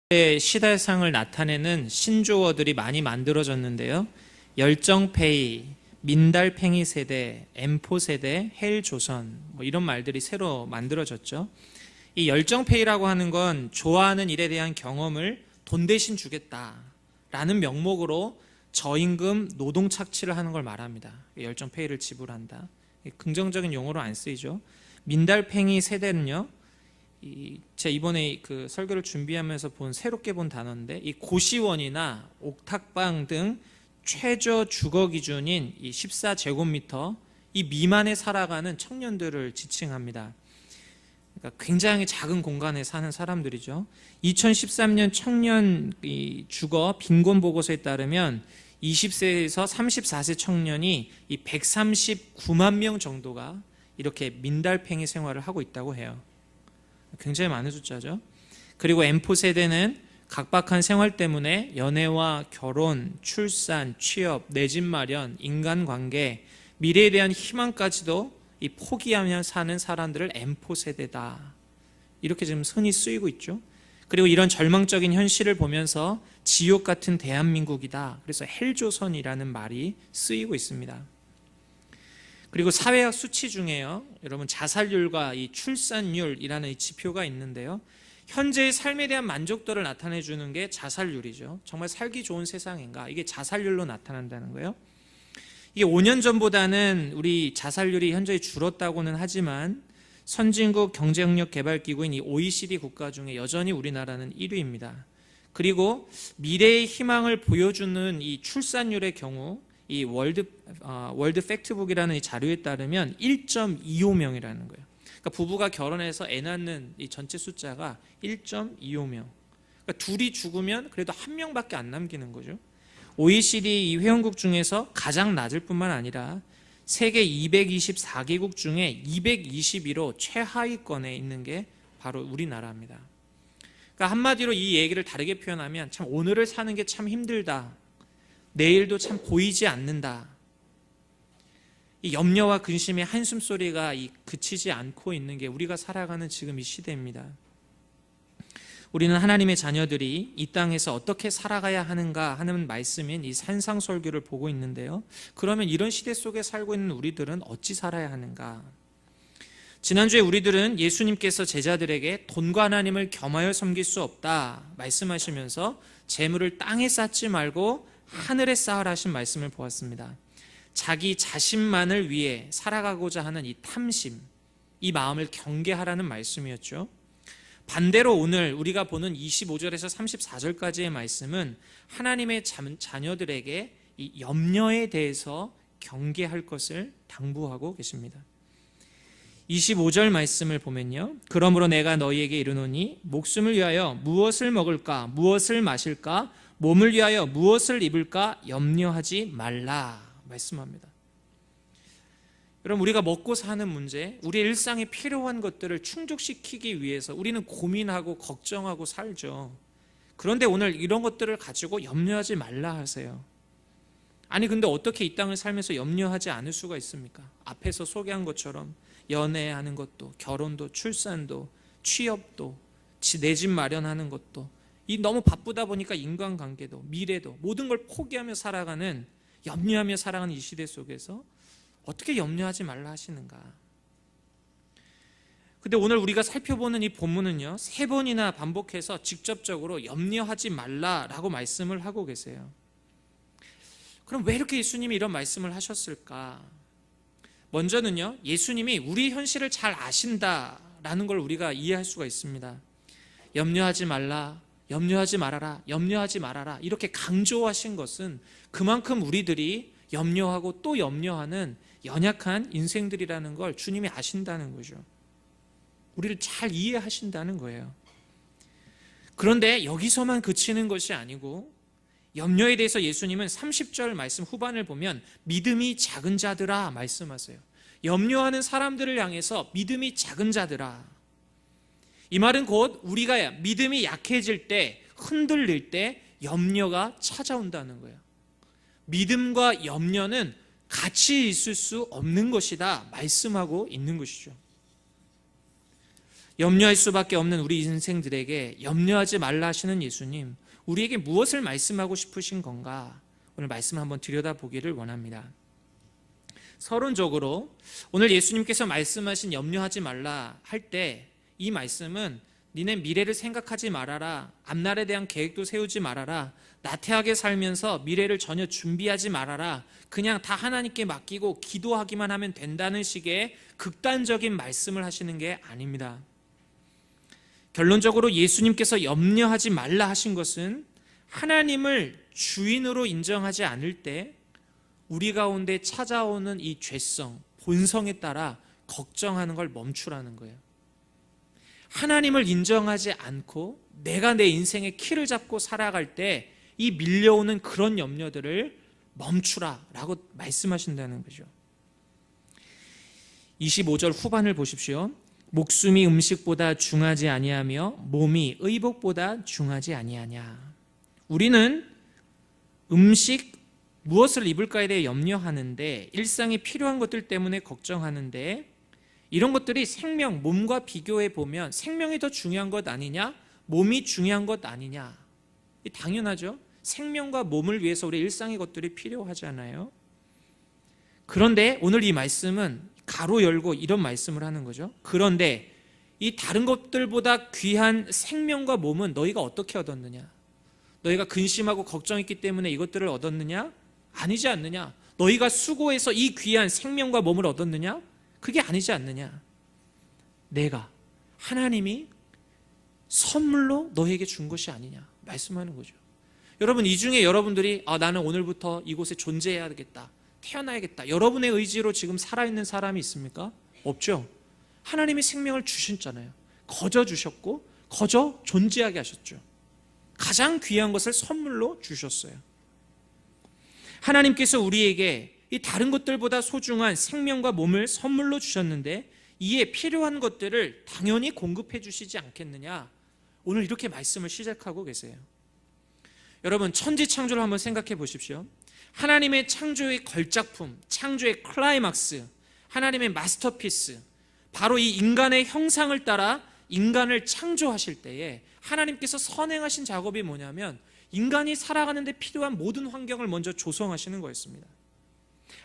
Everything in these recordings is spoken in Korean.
시대상을 나타내는 신조어들이 많이 만들어졌는데요. 열정페이, 민달팽이 세대, 엠포 세대, 헬조선 이런 말들이 새로 만들어졌죠. 이 열정페이라고 하는 건 좋아하는 일에 대한 경험을 돈 대신 주겠다라는 명목으로 저임금 노동 착취를 하는 걸 말합니다. 열정페이를 지불한다. 긍정적인 용어로 안 쓰이죠. 민달팽이 세대는요, 제가 이번에 그 설교를 준비하면서 새롭게 본 단어인데, 이 고시원이나 옥탑방 등 최저 주거 기준인 이 14제곱미터 이 미만에 살아가는 청년들을 지칭합니다. 그러니까 굉장히 작은 공간에 사는 사람들이죠. 2013년 청년 주거 빈곤 보고서에 따르면 20세에서 34세 청년이 이 139만 명 정도가 이렇게 민달팽이 생활을 하고 있다고 해요. 굉장히 많은 숫자죠. 그리고 엠포 세대는 각박한 생활 때문에 연애와 결혼, 출산, 취업, 내 집 마련, 인간관계, 미래에 대한 희망까지도 이 포기하며 사는 사람들을 엠포 세대다, 이렇게 지금 흔히 쓰이고 있죠. 그리고 이런 절망적인 현실을 보면서 지옥 같은 대한민국이다, 그래서 헬조선이라는 말이 쓰이고 있습니다. 그리고 사회학 수치 중에요, 여러분 자살률과 이 출산율이라는 이 지표가 있는데요, 현재의 삶에 대한 만족도를 나타내 주는 게 자살률이죠. 정말 살기 좋은 세상인가, 이게 자살률로 나타난다는 거예요. 이게 5년 전보다는 우리 자살률이 현저히 줄었다고는 하지만 선진국 경제협력 개발기구인 이 OECD 국가 중에 여전히 우리나라는 1위입니다. 그리고 미래의 희망을 보여주는 이 출산율의 경우 이 월드 팩트북이라는 이 자료에 따르면 1.25명이라는 거예요. 그러니까 부부가 결혼해서 애 낳는 이 전체 숫자가 1.25명. 그러니까 둘이 죽으면 그래도 한 명밖에 안 남기는 거죠. OECD 이 회원국 중에서 가장 낮을 뿐만 아니라 세계 224개국 중에 221호 최하위권에 있는 게 바로 우리나라입니다. 그러니까 한마디로 이 얘기를 다르게 표현하면 참 오늘을 사는 게 참 힘들다, 내일도 참 보이지 않는다, 이 염려와 근심의 한숨소리가 그치지 않고 있는 게 우리가 살아가는 지금 이 시대입니다. 우리는 하나님의 자녀들이 이 땅에서 어떻게 살아가야 하는가 하는 말씀인 이 산상설교를 보고 있는데요, 그러면 이런 시대 속에 살고 있는 우리들은 어찌 살아야 하는가? 지난주에 우리들은 예수님께서 제자들에게 돈과 하나님을 겸하여 섬길 수 없다 말씀하시면서 재물을 땅에 쌓지 말고 하늘에 쌓으라 하신 말씀을 보았습니다. 자기 자신만을 위해 살아가고자 하는 이 탐심, 이 마음을 경계하라는 말씀이었죠. 반대로 오늘 우리가 보는 25절에서 34절까지의 말씀은 하나님의 자녀들에게 이 염려에 대해서 경계할 것을 당부하고 계십니다. 25절 말씀을 보면요, 그러므로 내가 너희에게 이르노니 목숨을 위하여 무엇을 먹을까, 무엇을 마실까, 몸을 위하여 무엇을 입을까 염려하지 말라 말씀합니다. 여러분, 우리가 먹고 사는 문제, 우리 일상에 필요한 것들을 충족시키기 위해서 우리는 고민하고 걱정하고 살죠. 그런데 오늘 이런 것들을 가지고 염려하지 말라 하세요. 아니 근데 어떻게 이 땅을 살면서 염려하지 않을 수가 있습니까? 앞에서 소개한 것처럼 연애하는 것도, 결혼도, 출산도, 취업도, 내 집 마련하는 것도, 이 너무 바쁘다 보니까 인간관계도, 미래도, 모든 걸 포기하며 살아가는, 염려하며 살아가는 이 시대 속에서 어떻게 염려하지 말라 하시는가? 근데 오늘 우리가 살펴보는 이 본문은요, 3번이나 반복해서 직접적으로 염려하지 말라라고 말씀을 하고 계세요. 그럼 왜 이렇게 예수님이 이런 말씀을 하셨을까? 먼저는요, 예수님이 우리 현실을 잘 아신다라는 걸 우리가 이해할 수가 있습니다. 염려하지 말라, 염려하지 말아라, 염려하지 말아라, 이렇게 강조하신 것은 그만큼 우리들이 염려하고 또 염려하는 연약한 인생들이라는 걸 주님이 아신다는 거죠. 우리를 잘 이해하신다는 거예요. 그런데 여기서만 그치는 것이 아니고 염려에 대해서 예수님은 30절 말씀 후반을 보면 믿음이 작은 자들아 말씀하세요. 염려하는 사람들을 향해서 믿음이 작은 자들아, 이 말은 곧 우리가 믿음이 약해질 때, 흔들릴 때 염려가 찾아온다는 거예요. 믿음과 염려는 같이 있을 수 없는 것이다 말씀하고 있는 것이죠. 염려할 수밖에 없는 우리 인생들에게 염려하지 말라 하시는 예수님, 우리에게 무엇을 말씀하고 싶으신 건가? 오늘 말씀 한번 들여다보기를 원합니다. 서론적으로 오늘 예수님께서 말씀하신 염려하지 말라 할 때 이 말씀은 니네 미래를 생각하지 말아라, 앞날에 대한 계획도 세우지 말아라, 나태하게 살면서 미래를 전혀 준비하지 말아라, 그냥 다 하나님께 맡기고 기도하기만 하면 된다는 식의 극단적인 말씀을 하시는 게 아닙니다. 결론적으로 예수님께서 염려하지 말라 하신 것은 하나님을 주인으로 인정하지 않을 때 우리 가운데 찾아오는 이 죄성, 본성에 따라 걱정하는 걸 멈추라는 거예요. 하나님을 인정하지 않고 내가 내 인생의 키를 잡고 살아갈 때 이 밀려오는 그런 염려들을 멈추라 라고 말씀하신다는 거죠. 25절 후반을 보십시오. 목숨이 음식보다 중하지 아니하며 몸이 의복보다 중하지 아니하냐. 우리는 음식, 무엇을 입을까에 대해 염려하는데, 일상에 필요한 것들 때문에 걱정하는데, 이런 것들이 생명, 몸과 비교해 보면 생명이 더 중요한 것 아니냐? 몸이 중요한 것 아니냐? 당연하죠. 생명과 몸을 위해서 우리 일상의 것들이 필요하잖아요. 그런데 오늘 이 말씀은 가로 열고 이런 말씀을 하는 거죠. 그런데 이 다른 것들보다 귀한 생명과 몸은 너희가 어떻게 얻었느냐? 너희가 근심하고 걱정했기 때문에 이것들을 얻었느냐? 아니지 않느냐? 너희가 수고해서 이 귀한 생명과 몸을 얻었느냐? 그게 아니지 않느냐? 내가, 하나님이 선물로 너에게 준 것이 아니냐 말씀하는 거죠. 여러분, 이 중에 여러분들이 나는 오늘부터 이곳에 존재해야겠다, 태어나야겠다, 여러분의 의지로 지금 살아있는 사람이 있습니까? 없죠. 하나님이 생명을 주셨잖아요. 거저 주셨고 거저 존재하게 하셨죠. 가장 귀한 것을 선물로 주셨어요. 하나님께서 우리에게 이 다른 것들보다 소중한 생명과 몸을 선물로 주셨는데 이에 필요한 것들을 당연히 공급해 주시지 않겠느냐? 오늘 이렇게 말씀을 시작하고 계세요. 여러분, 천지창조를 한번 생각해 보십시오. 하나님의 창조의 걸작품, 창조의 클라이막스, 하나님의 마스터피스, 바로 이 인간의 형상을 따라 인간을 창조하실 때에 하나님께서 선행하신 작업이 뭐냐면 인간이 살아가는 데 필요한 모든 환경을 먼저 조성하시는 거였습니다.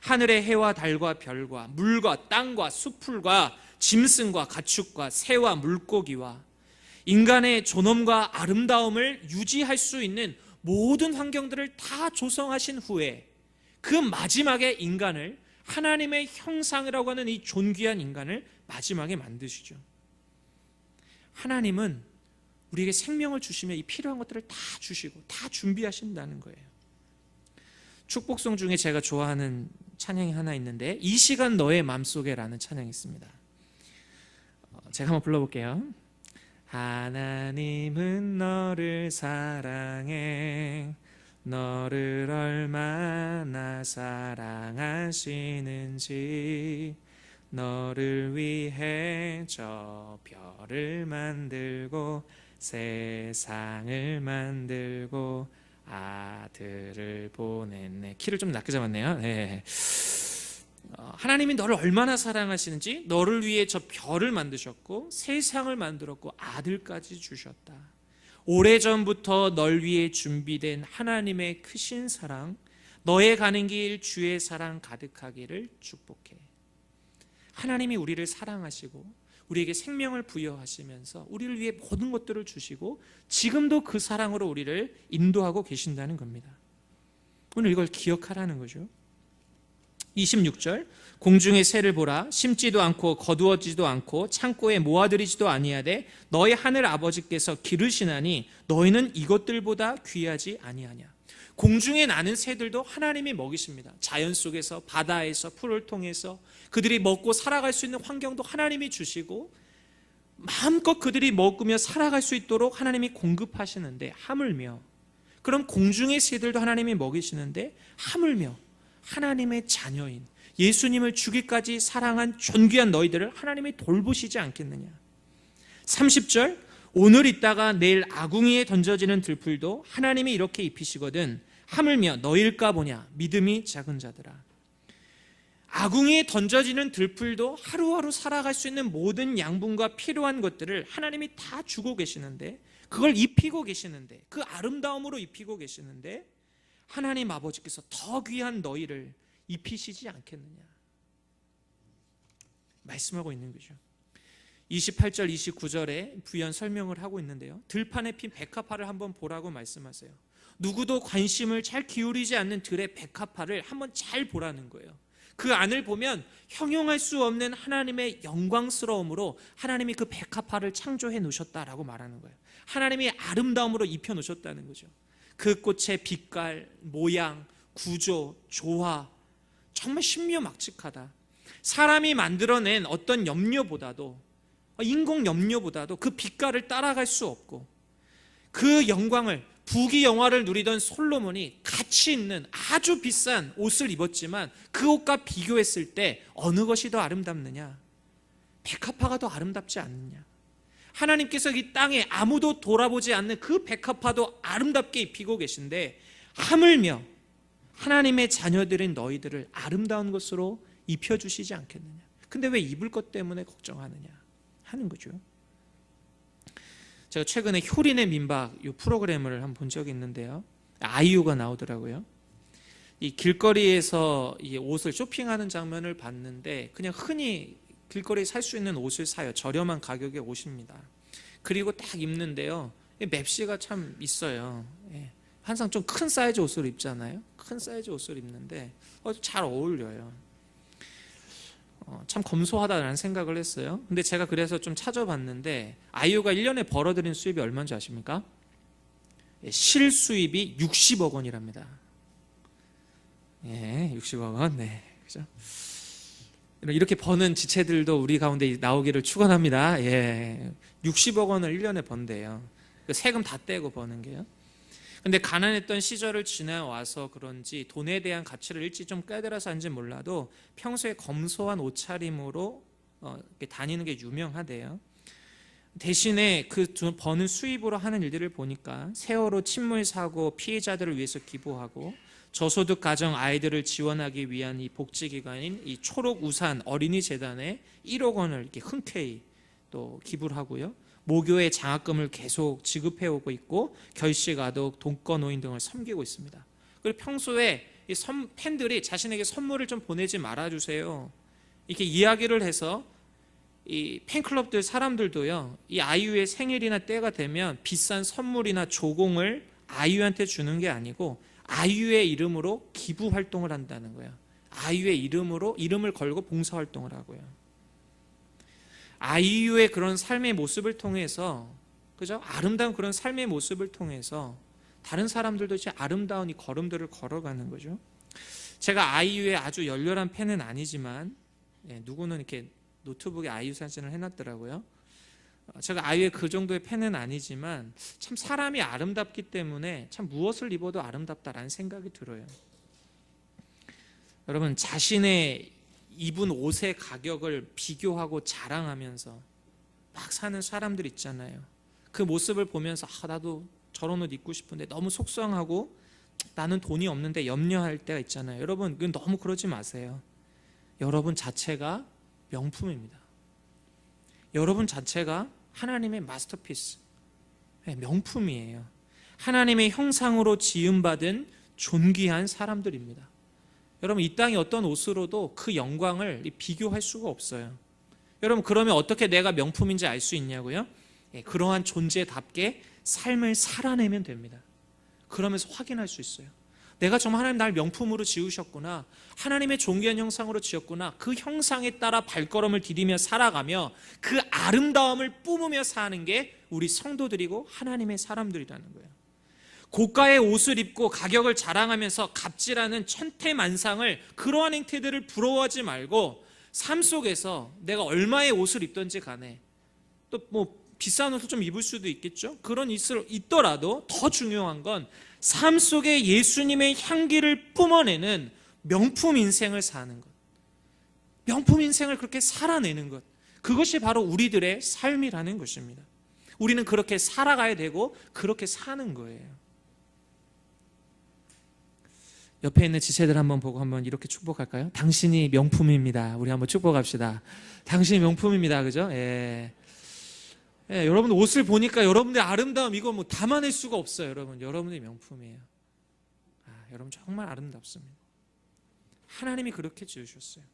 하늘의 해와 달과 별과 물과 땅과 수풀과 짐승과 가축과 새와 물고기와 인간의 존엄과 아름다움을 유지할 수 있는 모든 환경들을 다 조성하신 후에 그 마지막에 인간을, 하나님의 형상이라고 하는 이 존귀한 인간을 마지막에 만드시죠. 하나님은 우리에게 생명을 주시며 이 필요한 것들을 다 주시고 다 준비하신다는 거예요. 축복송 중에 제가 좋아하는 찬양이 하나 있는데 이 시간 너의 맘속에라는 찬양이 있습니다. 제가 한번 불러볼게요. 하나님은 너를 사랑해, 너를 얼마나 사랑하시는지, 너를 위해 저 별을 만들고 세상을 만들고 아들을 보냈네. 키를 좀 낮게 잡았네요. 네. 하나님이 너를 얼마나 사랑하시는지, 너를 위해 저 별을 만드셨고 세상을 만들었고 아들까지 주셨다. 오래전부터 널 위해 준비된 하나님의 크신 사랑, 너의 가는 길 주의 사랑 가득하기를 축복해. 하나님이 우리를 사랑하시고 우리에게 생명을 부여하시면서 우리를 위해 모든 것들을 주시고 지금도 그 사랑으로 우리를 인도하고 계신다는 겁니다. 오늘 이걸 기억하라는 거죠. 26절, 공중의 새를 보라, 심지도 않고 거두어지도 않고 창고에 모아들이지도 아니하되 너희 하늘 아버지께서 기르시나니 너희는 이것들보다 귀하지 아니하냐. 공중에 나는 새들도 하나님이 먹이십니다. 자연 속에서, 바다에서, 풀을 통해서 그들이 먹고 살아갈 수 있는 환경도 하나님이 주시고 마음껏 그들이 먹으며 살아갈 수 있도록 하나님이 공급하시는데, 하물며, 그럼 공중의 새들도 하나님이 먹이시는데 하물며 하나님의 자녀인 예수님을 주기까지 사랑한 존귀한 너희들을 하나님이 돌보시지 않겠느냐. 30절, 오늘 있다가 내일 아궁이에 던져지는 들풀도 하나님이 이렇게 입히시거든 하물며 너일까 보냐 믿음이 작은 자들아. 아궁이에 던져지는 들풀도 하루하루 살아갈 수 있는 모든 양분과 필요한 것들을 하나님이 다 주고 계시는데, 그걸 입히고 계시는데, 그 아름다움으로 입히고 계시는데 하나님 아버지께서 더 귀한 너희를 입히시지 않겠느냐 말씀하고 있는 거죠. 28절 29절에 부연 설명을 하고 있는데요, 들판에 핀 백합화를 한번 보라고 말씀하세요. 누구도 관심을 잘 기울이지 않는 들의 백합화를 한번 잘 보라는 거예요. 그 안을 보면 형용할 수 없는 하나님의 영광스러움으로 하나님이 그 백합화를 창조해 놓으셨다라고 말하는 거예요. 하나님이 아름다움으로 입혀 놓으셨다는 거죠. 그 꽃의 빛깔, 모양, 구조, 조화, 정말 신묘막측하다. 사람이 만들어낸 어떤 염료보다도, 인공 염료보다도 그 빛깔을 따라갈 수 없고, 그 영광을, 부귀영화를 누리던 솔로몬이 가치 있는 아주 비싼 옷을 입었지만 그 옷과 비교했을 때 어느 것이 더 아름답느냐? 백합화가 더 아름답지 않느냐? 하나님께서 이 땅에 아무도 돌아보지 않는 그 백합화도 아름답게 입히고 계신데, 하물며 하나님의 자녀들인 너희들을 아름다운 것으로 입혀주시지 않겠느냐? 근데 왜 입을 것 때문에 걱정하느냐 하는 거죠. 제가 최근에 효린의 민박 이 프로그램을 한번 본 적이 있는데요, 아이유가 나오더라고요. 이 길거리에서 이 옷을 쇼핑하는 장면을 봤는데, 그냥 흔히 길거리에 살 수 있는 옷을 사요. 저렴한 가격의 옷입니다. 그리고 딱 입는데요, 맵시가 참 있어요. 항상 좀 큰 사이즈 옷을 입잖아요. 큰 사이즈 옷을 입는데 잘 어울려요. 참 검소하다라는 생각을 했어요. 근데 제가 그래서 좀 찾아봤는데, 아이유가 1년에 벌어들인 수입이 얼마인지 아십니까? 실수입이 60억 원이랍니다. 60억 원. 네, 그죠? 이렇게 버는 지체들도 우리 가운데 나오기를 축원합니다. 60억 원을 1년에 번대요. 세금 다 떼고 버는 게요. 근데 가난했던 시절을 지나와서 그런지 돈에 대한 가치를 일찍 좀 깨달아서인지 몰라도 평소에 검소한 옷차림으로 다니는 게 유명하대요. 대신에 그 버는 수입으로 하는 일들을 보니까 세월호 침몰 사고 피해자들을 위해서 기부하고, 저소득 가정 아이들을 지원하기 위한 이 복지기관인 이 초록우산 어린이재단에 1억 원을 이렇게 흔쾌히 또 기부를 하고요, 모교의 장학금을 계속 지급해오고 있고, 결식아동, 독거노인 등을 섬기고 있습니다. 그리고 평소에 이 팬들이 자신에게 선물을 좀 보내지 말아주세요, 이렇게 이야기를 해서 이 팬클럽들 사람들도요, 이 아이유의 생일이나 때가 되면 비싼 선물이나 조공을 아이유한테 주는 게 아니고 아이유의 이름으로 기부 활동을 한다는 거예요. 아이유의 이름을 걸고 봉사 활동을 하고요. 아이유의 그런 삶의 모습을 통해서, 그죠? 아름다운 그런 삶의 모습을 통해서 다른 사람들도 이제 아름다운 이 걸음들을 걸어가는 거죠. 제가 아이유의 아주 열렬한 팬은 아니지만, 누구는 이렇게 노트북에 아이유 사진을 해놨더라고요. 제가 아이유의 그 정도의 팬은 아니지만 참 사람이 아름답기 때문에 참 무엇을 입어도 아름답다라는 생각이 들어요. 여러분, 자신의 입은 옷의 가격을 비교하고 자랑하면서 막 사는 사람들 있잖아요. 그 모습을 보면서 나도 저런 옷 입고 싶은데 너무 속상하고 나는 돈이 없는데 염려할 때가 있잖아요. 여러분, 그건 너무 그러지 마세요. 여러분 자체가 명품입니다. 여러분 자체가 하나님의 마스터피스, 명품이에요. 하나님의 형상으로 지음받은 존귀한 사람들입니다. 여러분, 이 땅의 어떤 옷으로도 그 영광을 비교할 수가 없어요. 여러분, 그러면 어떻게 내가 명품인지 알 수 있냐고요? 그러한 존재답게 삶을 살아내면 됩니다. 그러면서 확인할 수 있어요. 내가 정말 하나님 날 명품으로 지으셨구나, 하나님의 존귀한 형상으로 지었구나, 그 형상에 따라 발걸음을 디디며 살아가며 그 아름다움을 뿜으며 사는 게 우리 성도들이고 하나님의 사람들이라는 거예요. 고가의 옷을 입고 가격을 자랑하면서 갑질하는 천태만상을, 그러한 행태들을 부러워하지 말고 삶 속에서 내가 얼마의 옷을 입든지 간에, 또 뭐 비싼 옷을 좀 입을 수도 있겠죠. 그런 옷을 입더라도 더 중요한 건 삶 속에 예수님의 향기를 뿜어내는 명품 인생을 사는 것, 명품 인생을 그렇게 살아내는 것, 그것이 바로 우리들의 삶이라는 것입니다. 우리는 그렇게 살아가야 되고 그렇게 사는 거예요. 옆에 있는 지체들 한번 보고 한번 이렇게 축복할까요? 당신이 명품입니다. 우리 한번 축복합시다. 당신이 명품입니다. 그죠? 예. 예, 여러분 옷을 보니까 여러분들의 아름다움 이거 뭐 담아낼 수가 없어요. 여러분들이 명품이에요. 여러분 정말 아름답습니다. 하나님이 그렇게 지으셨어요.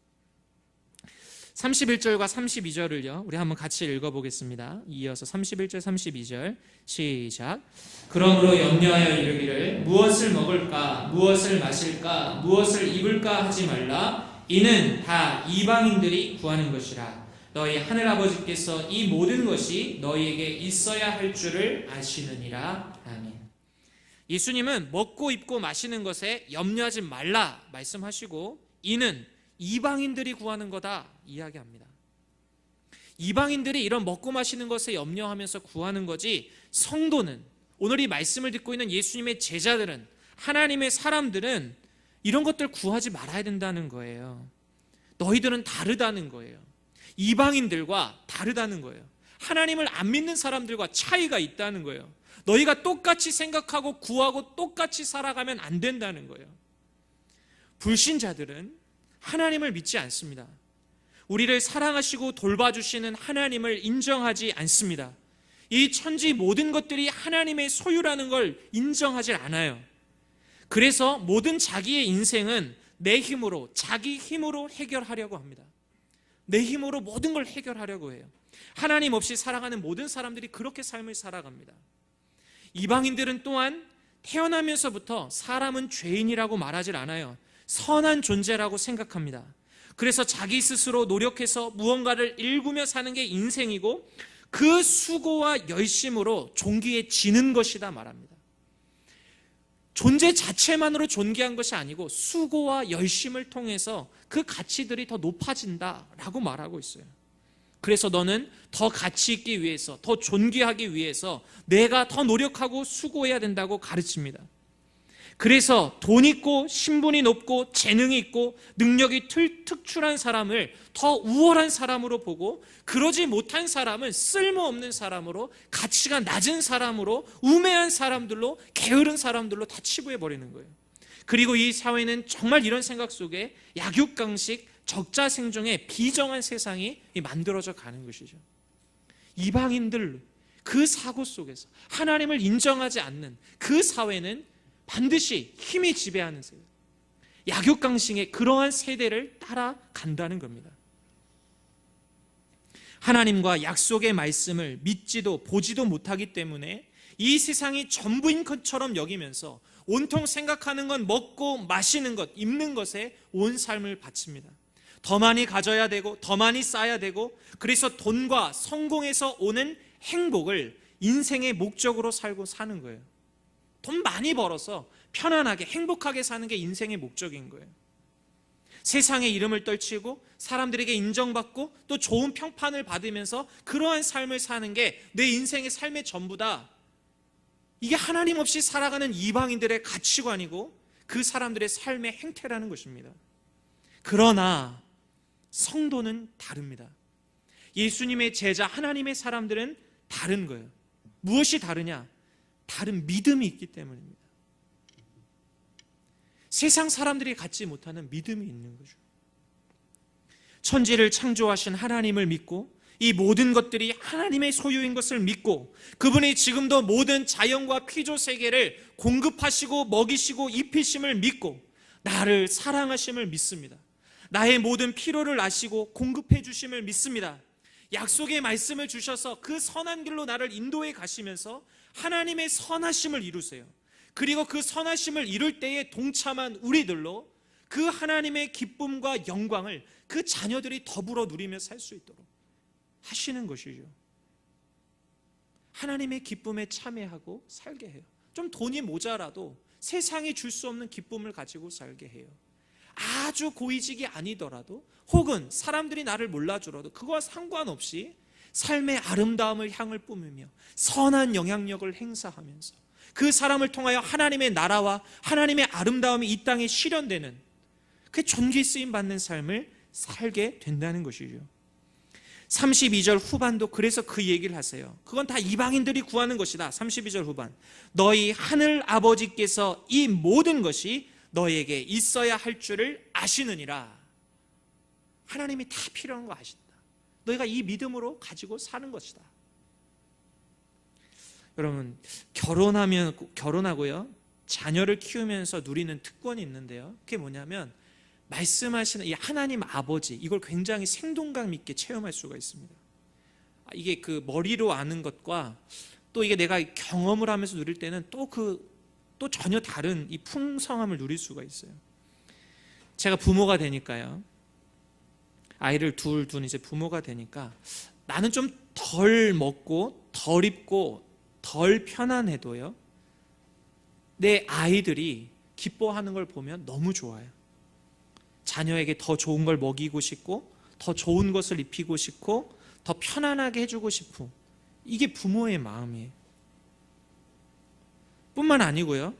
31절과 32절을요 우리 한번 같이 읽어보겠습니다. 이어서 31절 32절 시작. 그러므로 염려하여 이르기를 무엇을 먹을까 무엇을 마실까 무엇을 입을까 하지 말라. 이는 다 이방인들이 구하는 것이라. 너희 하늘아버지께서 이 모든 것이 너희에게 있어야 할 줄을 아시느니라. 아멘. 예수님은 먹고 입고 마시는 것에 염려하지 말라 말씀하시고, 이는 이방인들이 구하는 거다 이야기합니다. 이방인들이 이런 먹고 마시는 것에 염려하면서 구하는 거지, 성도는, 오늘 이 말씀을 듣고 있는 예수님의 제자들은, 하나님의 사람들은 이런 것들 구하지 말아야 된다는 거예요. 너희들은 다르다는 거예요. 이방인들과 다르다는 거예요. 하나님을 안 믿는 사람들과 차이가 있다는 거예요. 너희가 똑같이 생각하고 구하고 똑같이 살아가면 안 된다는 거예요. 불신자들은 하나님을 믿지 않습니다. 우리를 사랑하시고 돌봐주시는 하나님을 인정하지 않습니다. 이 천지 모든 것들이 하나님의 소유라는 걸 인정하지 않아요. 그래서 모든 자기의 인생은 내 힘으로, 자기 힘으로 해결하려고 합니다. 내 힘으로 모든 걸 해결하려고 해요. 하나님 없이 살아가는 모든 사람들이 그렇게 삶을 살아갑니다. 이방인들은 또한 태어나면서부터 사람은 죄인이라고 말하질 않아요. 선한 존재라고 생각합니다. 그래서 자기 스스로 노력해서 무언가를 일구며 사는 게 인생이고, 그 수고와 열심으로 존귀에 지는 것이다 말합니다. 존재 자체만으로 존귀한 것이 아니고 수고와 열심을 통해서 그 가치들이 더 높아진다라고 말하고 있어요. 그래서 너는 더 가치 있기 위해서, 더 존귀하기 위해서 내가 더 노력하고 수고해야 된다고 가르칩니다. 그래서 돈 있고 신분이 높고 재능이 있고 능력이 특출한 사람을 더 우월한 사람으로 보고, 그러지 못한 사람은 쓸모없는 사람으로, 가치가 낮은 사람으로, 우매한 사람들로, 게으른 사람들로 다 치부해버리는 거예요. 그리고 이 사회는 정말 이런 생각 속에 약육강식, 적자생존의 비정한 세상이 만들어져 가는 것이죠. 이방인들 그 사고 속에서 하나님을 인정하지 않는 그 사회는 반드시 힘이 지배하는 세대, 약육강식의 그러한 세대를 따라간다는 겁니다. 하나님과 약속의 말씀을 믿지도 보지도 못하기 때문에 이 세상이 전부인 것처럼 여기면서 온통 생각하는 건 먹고 마시는 것, 입는 것에 온 삶을 바칩니다. 더 많이 가져야 되고 더 많이 쌓아야 되고, 그래서 돈과 성공에서 오는 행복을 인생의 목적으로 살고 사는 거예요. 돈 많이 벌어서 편안하게 행복하게 사는 게 인생의 목적인 거예요. 세상의 이름을 떨치고 사람들에게 인정받고 또 좋은 평판을 받으면서 그러한 삶을 사는 게 내 인생의 삶의 전부다. 이게 하나님 없이 살아가는 이방인들의 가치관이고 그 사람들의 삶의 행태라는 것입니다. 그러나 성도는 다릅니다. 예수님의 제자, 하나님의 사람들은 다른 거예요. 무엇이 다르냐? 다른 믿음이 있기 때문입니다. 세상 사람들이 갖지 못하는 믿음이 있는 거죠. 천지를 창조하신 하나님을 믿고, 이 모든 것들이 하나님의 소유인 것을 믿고, 그분이 지금도 모든 자연과 피조 세계를 공급하시고 먹이시고 입히심을 믿고, 나를 사랑하심을 믿습니다. 나의 모든 필요를 아시고 공급해 주심을 믿습니다. 약속의 말씀을 주셔서 그 선한 길로 나를 인도해 가시면서 하나님의 선하심을 이루세요. 그리고 그 선하심을 이룰 때에 동참한 우리들로 그 하나님의 기쁨과 영광을 그 자녀들이 더불어 누리며 살 수 있도록 하시는 것이죠. 하나님의 기쁨에 참여하고 살게 해요. 좀 돈이 모자라도 세상이 줄 수 없는 기쁨을 가지고 살게 해요. 아주 고위직이 아니더라도, 혹은 사람들이 나를 몰라주더라도 그거와 상관없이 삶의 아름다움을 향을 뿜으며 선한 영향력을 행사하면서 그 사람을 통하여 하나님의 나라와 하나님의 아름다움이 이 땅에 실현되는, 그 존귀 쓰임 받는 삶을 살게 된다는 것이죠. 32절 후반도 그래서 그 얘기를 하세요. 그건 다 이방인들이 구하는 것이다. 32절 후반, 너희 하늘 아버지께서 이 모든 것이 너에게 있어야 할 줄을 아시느니라. 하나님이 다 필요한 거 아신다. 너희가 이 믿음으로 가지고 사는 것이다. 여러분, 결혼하고요, 자녀를 키우면서 누리는 특권이 있는데요, 그게 뭐냐면 말씀하시는 이 하나님 아버지, 이걸 굉장히 생동감 있게 체험할 수가 있습니다. 이게 그 머리로 아는 것과 또 이게 내가 경험을 하면서 누릴 때는 또 전혀 다른 이 풍성함을 누릴 수가 있어요. 제가 부모가 되니까요, 아이를 둘 이제 부모가 되니까 나는 좀 덜 먹고 덜 입고 덜 편안해도요, 내 아이들이 기뻐하는 걸 보면 너무 좋아요. 자녀에게 더 좋은 걸 먹이고 싶고 더 좋은 것을 입히고 싶고 더 편안하게 해주고 싶고, 이게 부모의 마음이에요. 뿐만 아니고요,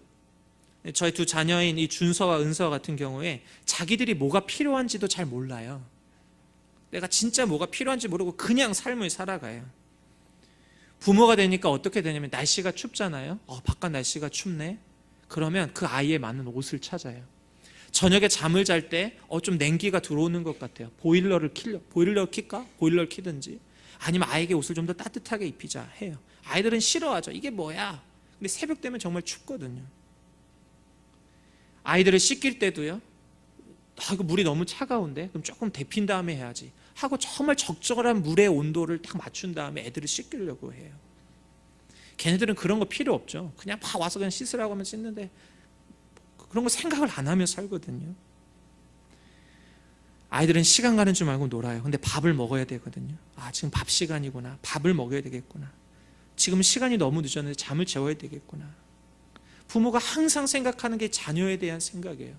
저희 두 자녀인 이 준서와 은서 같은 경우에 자기들이 뭐가 필요한지도 잘 몰라요. 내가 진짜 뭐가 필요한지 모르고 그냥 삶을 살아가요. 부모가 되니까 어떻게 되냐면, 날씨가 춥잖아요. 바깥 날씨가 춥네. 그러면 그 아이에 맞는 옷을 찾아요. 저녁에 잠을 잘 때 좀 냉기가 들어오는 것 같아요. 보일러를 킬까? 보일러를 키든지, 아니면 아이에게 옷을 좀 더 따뜻하게 입히자 해요. 아이들은 싫어하죠. 이게 뭐야? 근데 새벽 되면 정말 춥거든요. 아이들을 씻길 때도요, 이거 물이 너무 차가운데 그럼 조금 데핀 다음에 해야지 하고 정말 적절한 물의 온도를 딱 맞춘 다음에 애들을 씻기려고 해요. 걔네들은 그런 거 필요 없죠. 그냥 와서 그냥 씻으라고 하면 씻는데 그런 거 생각을 안 하며 살거든요. 아이들은 시간 가는 줄 알고 놀아요. 근데 밥을 먹어야 되거든요. 지금 밥 시간이구나. 밥을 먹어야 되겠구나. 지금 시간이 너무 늦었는데 잠을 재워야 되겠구나. 부모가 항상 생각하는 게 자녀에 대한 생각이에요.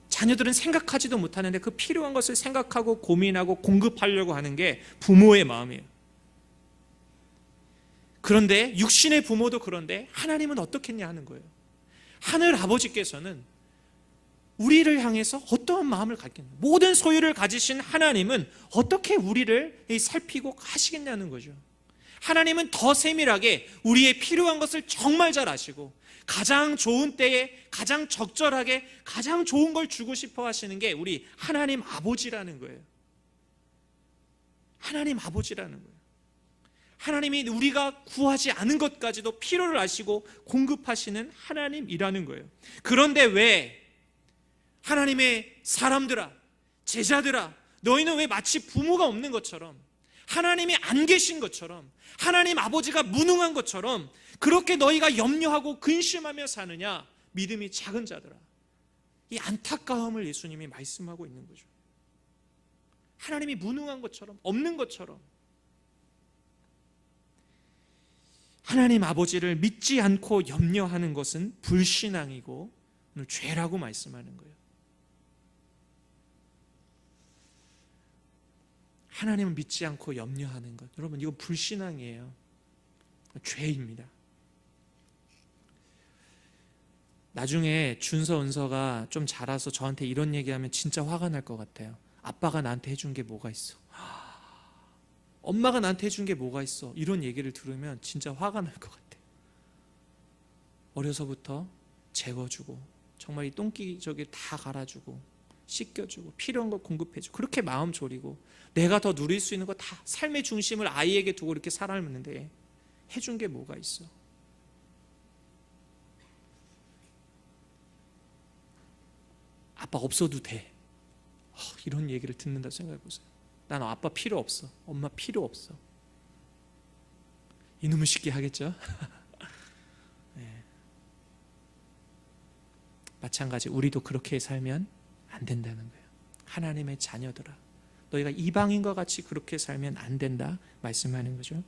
자녀들은 생각하지도 못하는데 그 필요한 것을 생각하고 고민하고 공급하려고 하는 게 부모의 마음이에요. 그런데 육신의 부모도 그런데 하나님은 어떻겠냐 하는 거예요. 하늘 아버지께서는 우리를 향해서 어떠한 마음을 갖겠냐, 모든 소유를 가지신 하나님은 어떻게 우리를 살피고 하시겠냐는 거죠. 하나님은 더 세밀하게 우리의 필요한 것을 정말 잘 아시고 가장 좋은 때에 가장 적절하게 가장 좋은 걸 주고 싶어 하시는 게 우리 하나님 아버지라는 거예요. 하나님 아버지라는 거예요. 하나님이 우리가 구하지 않은 것까지도 필요를 아시고 공급하시는 하나님이라는 거예요. 그런데 왜 하나님의 사람들아, 제자들아, 너희는 왜 마치 부모가 없는 것처럼, 하나님이 안 계신 것처럼, 하나님 아버지가 무능한 것처럼 그렇게 너희가 염려하고 근심하며 사느냐, 믿음이 작은 자들아. 이 안타까움을 예수님이 말씀하고 있는 거죠. 하나님이 무능한 것처럼, 없는 것처럼. 하나님 아버지를 믿지 않고 염려하는 것은 불신앙이고 오늘 죄라고 말씀하는 거예요. 하나님을 믿지 않고 염려하는 것, 여러분, 이건 불신앙이에요. 죄입니다. 나중에 준서, 은서가 좀 자라서 저한테 이런 얘기하면 진짜 화가 날 것 같아요. 아빠가 나한테 해준 게 뭐가 있어? 엄마가 나한테 해준 게 뭐가 있어? 이런 얘기를 들으면 진짜 화가 날 것 같아요. 어려서부터 재워주고 정말 이 똥기 저기 다 갈아주고 씻겨주고 필요한 걸 공급해주고 그렇게 마음 졸이고 내가 더 누릴 수 있는 거 다 삶의 중심을 아이에게 두고 이렇게 살아왔는데 해준 게 뭐가 있어? 아빠 없어도 돼. 이런 얘기를 듣는다 생각해 보세요. 난 아빠 필요 없어. 엄마 필요 없어. 이놈의 쉽게 하겠죠? 네. 마찬가지 우리도 그렇게 살면 안 된다는 거예요. 하나님의 자녀들아, 너희가 이방인과 같이 그렇게 살면 안 된다 말씀하는 거죠.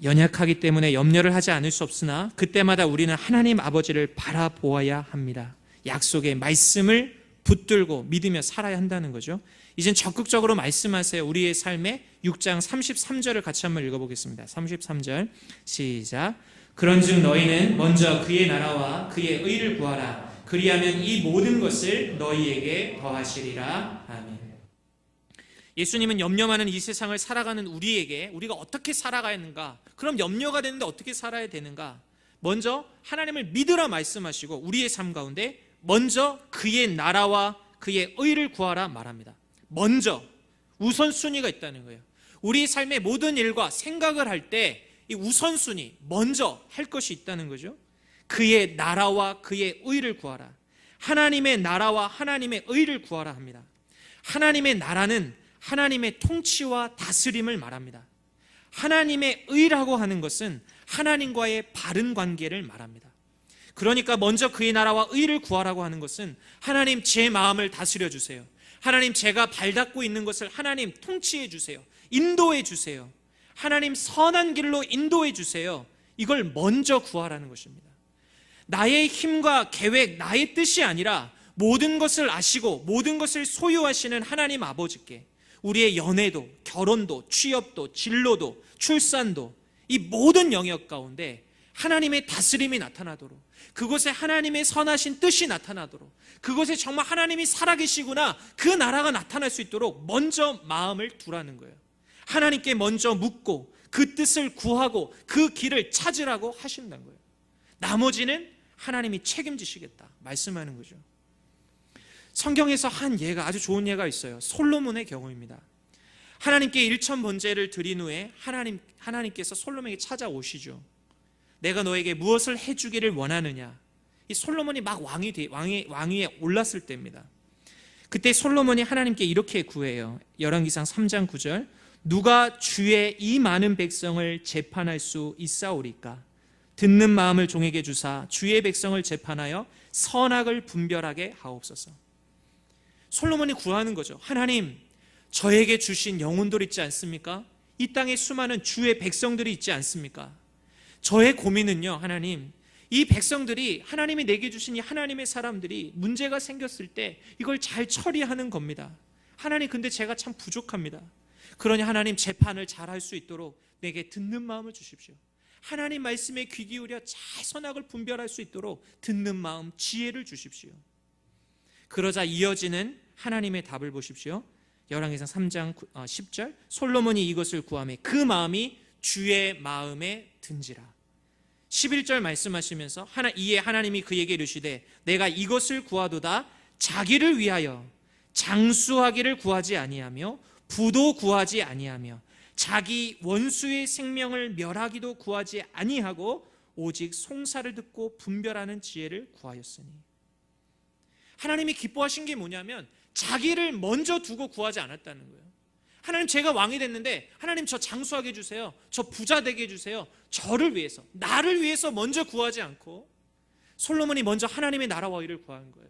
연약하기 때문에 염려를 하지 않을 수 없으나 그때마다 우리는 하나님 아버지를 바라보아야 합니다. 약속의 말씀을 붙들고 믿으며 살아야 한다는 거죠. 이젠 적극적으로 말씀하세요. 우리의 삶에 6장 33절을 같이 한번 읽어보겠습니다. 33절 시작. 그런즉 너희는 먼저 그의 나라와 그의 의를 구하라. 그리하면 이 모든 것을 너희에게 더하시리라. 아멘. 예수님은 염려 많은 이 세상을 살아가는 우리에게 우리가 어떻게 살아가야 하는가, 그럼 염려가 되는데 어떻게 살아야 되는가, 먼저 하나님을 믿으라 말씀하시고 우리의 삶 가운데 먼저 그의 나라와 그의 의를 구하라 말합니다. 먼저 우선순위가 있다는 거예요. 우리 삶의 모든 일과 생각을 할 때 이 우선순위 먼저 할 것이 있다는 거죠. 그의 나라와 그의 의를 구하라. 하나님의 나라와 하나님의 의를 구하라 합니다. 하나님의 나라는 하나님의 통치와 다스림을 말합니다. 하나님의 의라고 하는 것은 하나님과의 바른 관계를 말합니다. 그러니까 먼저 그의 나라와 의를 구하라고 하는 것은 하나님 제 마음을 다스려 주세요. 하나님 제가 발닦고 있는 것을 하나님 통치해 주세요. 인도해 주세요. 하나님 선한 길로 인도해 주세요. 이걸 먼저 구하라는 것입니다. 나의 힘과 계획, 나의 뜻이 아니라 모든 것을 아시고 모든 것을 소유하시는 하나님 아버지께 우리의 연애도, 결혼도, 취업도, 진로도, 출산도 이 모든 영역 가운데 하나님의 다스림이 나타나도록, 그곳에 하나님의 선하신 뜻이 나타나도록, 그곳에 정말 하나님이 살아계시구나, 그 나라가 나타날 수 있도록 먼저 마음을 두라는 거예요. 하나님께 먼저 묻고 그 뜻을 구하고 그 길을 찾으라고 하신다는 거예요. 나머지는 하나님이 책임지시겠다 말씀하는 거죠. 성경에서 한 예가, 아주 좋은 예가 있어요. 솔로몬의 경우입니다. 하나님께 일천번제를 드린 후에 하나님께서 솔로몬에게 찾아오시죠. 내가 너에게 무엇을 해주기를 원하느냐. 이 솔로몬이 막 왕위에 올랐을 때입니다. 그때 솔로몬이 하나님께 이렇게 구해요. 열왕기상 3장 9절, 누가 주의 이 많은 백성을 재판할 수 있사오리까? 듣는 마음을 종에게 주사 주의 백성을 재판하여 선악을 분별하게 하옵소서. 솔로몬이 구하는 거죠. 하나님, 저에게 주신 영혼들 있지 않습니까? 이 땅에 수많은 주의 백성들이 있지 않습니까? 저의 고민은요, 하나님, 이 백성들이, 하나님이 내게 주신 이 하나님의 사람들이 문제가 생겼을 때 이걸 잘 처리하는 겁니다. 하나님, 근데 제가 참 부족합니다. 그러니 하나님, 재판을 잘 할 수 있도록 내게 듣는 마음을 주십시오. 하나님 말씀에 귀 기울여 잘 선악을 분별할 수 있도록 듣는 마음, 지혜를 주십시오. 그러자 이어지는 하나님의 답을 보십시오. 열왕기상 3장 10절, 솔로몬이 이것을 구하매 그 마음이 주의 마음에 든지라. 11절 말씀하시면서 이에 하나님이 그에게 이르시되 내가 이것을 구하도다 자기를 위하여 장수하기를 구하지 아니하며 부도 구하지 아니하며 자기 원수의 생명을 멸하기도 구하지 아니하고 오직 송사를 듣고 분별하는 지혜를 구하였으니. 하나님이 기뻐하신 게 뭐냐면 자기를 먼저 두고 구하지 않았다는 거예요. 하나님, 제가 왕이 됐는데 하나님 저 장수하게 해주세요, 저 부자 되게 해주세요, 저를 위해서, 나를 위해서 먼저 구하지 않고 솔로몬이 먼저 하나님의 나라와 의를 구한 거예요.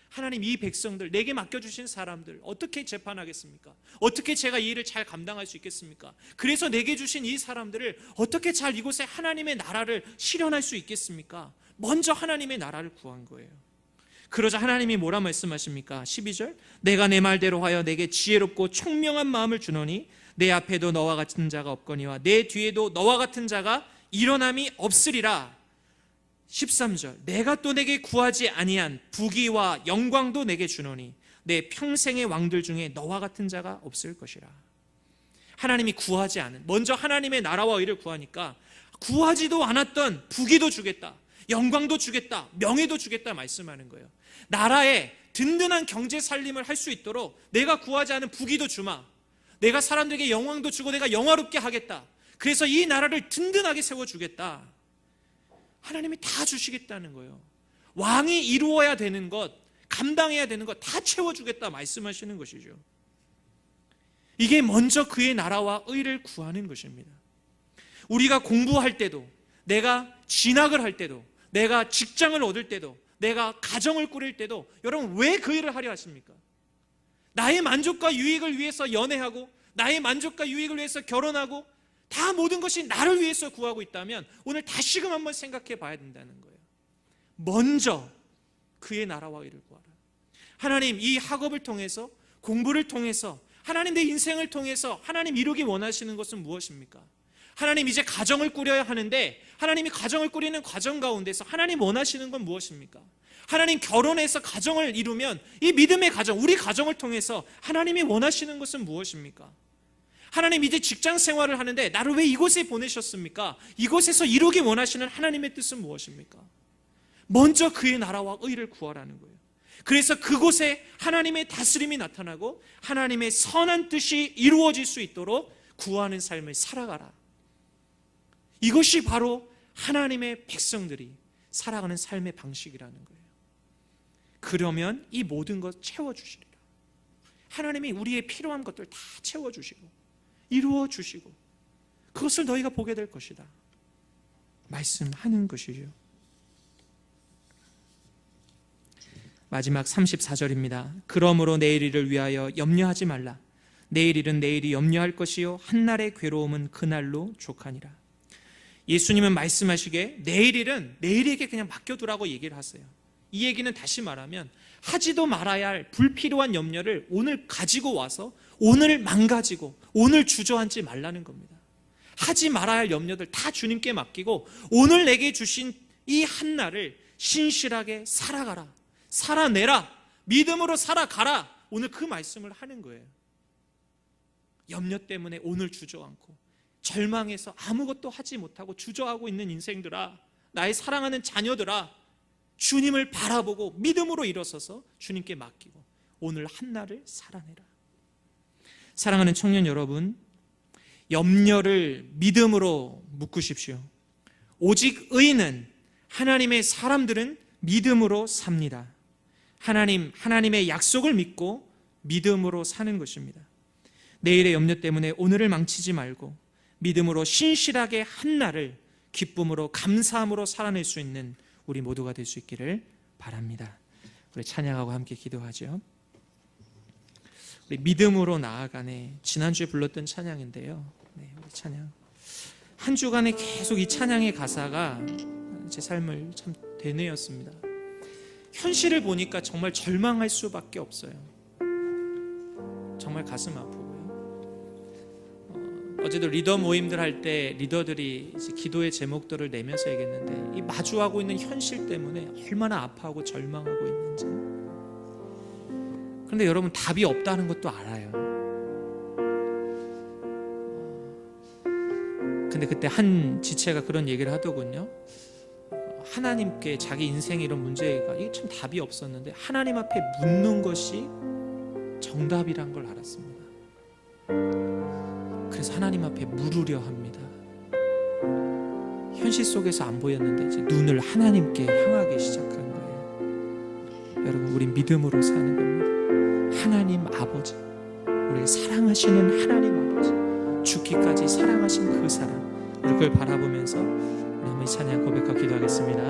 하나님, 이 백성들, 내게 맡겨주신 사람들 어떻게 재판하겠습니까? 어떻게 제가 이 일을 잘 감당할 수 있겠습니까? 그래서 내게 주신 이 사람들을 어떻게 잘 이곳에 하나님의 나라를 실현할 수 있겠습니까? 먼저 하나님의 나라를 구한 거예요. 그러자 하나님이 뭐라 말씀하십니까? 12절, 내가 내 말대로 하여 내게 지혜롭고 총명한 마음을 주노니 내 앞에도 너와 같은 자가 없거니와 내 뒤에도 너와 같은 자가 일어남이 없으리라. 13절, 내가 또 내게 구하지 아니한 부귀와 영광도 내게 주노니 내 평생의 왕들 중에 너와 같은 자가 없을 것이라. 하나님이 구하지 않은, 먼저 하나님의 나라와 의를 구하니까 구하지도 않았던 부귀도 주겠다, 영광도 주겠다, 명예도 주겠다 말씀하는 거예요. 나라에 든든한 경제 살림을 할 수 있도록 내가 구하지 않은 부귀도 주마, 내가 사람들에게 영광도 주고 내가 영화롭게 하겠다, 그래서 이 나라를 든든하게 세워주겠다. 하나님이 다 주시겠다는 거예요. 왕이 이루어야 되는 것, 감당해야 되는 것 다 채워주겠다 말씀하시는 것이죠. 이게 먼저 그의 나라와 의를 구하는 것입니다. 우리가 공부할 때도, 내가 진학을 할 때도, 내가 직장을 얻을 때도, 내가 가정을 꾸릴 때도 여러분 왜 그 일을 하려 하십니까? 나의 만족과 유익을 위해서 연애하고 나의 만족과 유익을 위해서 결혼하고 다 모든 것이 나를 위해서 구하고 있다면 오늘 다시금 한번 생각해 봐야 된다는 거예요. 먼저 그의 나라와 의를 구하라. 하나님, 이 학업을 통해서, 공부를 통해서, 하나님 내 인생을 통해서 하나님 이루기 원하시는 것은 무엇입니까? 하나님, 이제 가정을 꾸려야 하는데 하나님이 가정을 꾸리는 과정 가운데서 하나님 원하시는 건 무엇입니까? 하나님, 결혼해서 가정을 이루면 이 믿음의 가정, 우리 가정을 통해서 하나님이 원하시는 것은 무엇입니까? 하나님, 이제 직장 생활을 하는데 나를 왜 이곳에 보내셨습니까? 이곳에서 이루기 원하시는 하나님의 뜻은 무엇입니까? 먼저 그의 나라와 의를 구하라는 거예요. 그래서 그곳에 하나님의 다스림이 나타나고 하나님의 선한 뜻이 이루어질 수 있도록 구하는 삶을 살아가라. 이것이 바로 하나님의 백성들이 살아가는 삶의 방식이라는 거예요. 그러면 이 모든 것 채워주시리라. 하나님이 우리의 필요한 것들 다 채워주시고 이루어주시고 그것을 너희가 보게 될 것이다 말씀하는 것이죠. 마지막 34절입니다. 그러므로 내일 일을 위하여 염려하지 말라. 내일 일은 내일이 염려할 것이요 한날의 괴로움은 그날로 족하니라. 예수님은 말씀하시기에 내일 일은 내일에게 그냥 맡겨두라고 얘기를 하세요. 이 얘기는 다시 말하면 하지도 말아야 할 불필요한 염려를 오늘 가지고 와서 오늘 망가지고 오늘 주저앉지 말라는 겁니다. 하지 말아야 할 염려들 다 주님께 맡기고 오늘 내게 주신 이 한날을 신실하게 살아가라, 살아내라, 믿음으로 살아가라. 오늘 그 말씀을 하는 거예요. 염려 때문에 오늘 주저앉고 절망해서 아무것도 하지 못하고 주저하고 있는 인생들아, 나의 사랑하는 자녀들아, 주님을 바라보고 믿음으로 일어서서 주님께 맡기고 오늘 한날을 살아내라. 사랑하는 청년 여러분, 염려를 믿음으로 묶으십시오. 오직 의인은, 하나님의 사람들은 믿음으로 삽니다. 하나님의 약속을 믿고 믿음으로 사는 것입니다. 내일의 염려 때문에 오늘을 망치지 말고 믿음으로 신실하게 한날을 기쁨으로 감사함으로 살아낼 수 있는 우리 모두가 될 수 있기를 바랍니다. 우리 찬양하고 함께 기도하죠. 우리 믿음으로 나아가네, 지난주에 불렀던 찬양인데요. 네, 우리 찬양 한 주간에 계속 이 찬양의 가사가 제 삶을 참 되뇌었습니다. 현실을 보니까 정말 절망할 수밖에 없어요. 정말 가슴 아프고요. 어제도 리더 모임들 할 때 리더들이 이제 기도의 제목들을 내면서 얘기했는데 이 마주하고 있는 현실 때문에 얼마나 아파하고 절망하고 있는지. 그런데 여러분, 답이 없다는 것도 알아요. 근데 그때 한 지체가 그런 얘기를 하더군요. 하나님께 자기 인생에 이런 문제가 이게 참 답이 없었는데 하나님 앞에 묻는 것이 정답이란 걸 알았습니다. 그래서 하나님 앞에 물으려 합니다. 현실 속에서 안 보였는데 이제 눈을 하나님께 향하기 시작한 거예요. 여러분, 우린 믿음으로 사는 겁니다. 하나님 아버지, 우리를 사랑하시는 하나님 아버지, 죽기까지 사랑하신 그 사랑, 우리 그걸 바라보면서 우리 한번 찬양 고백하고 기도하겠습니다.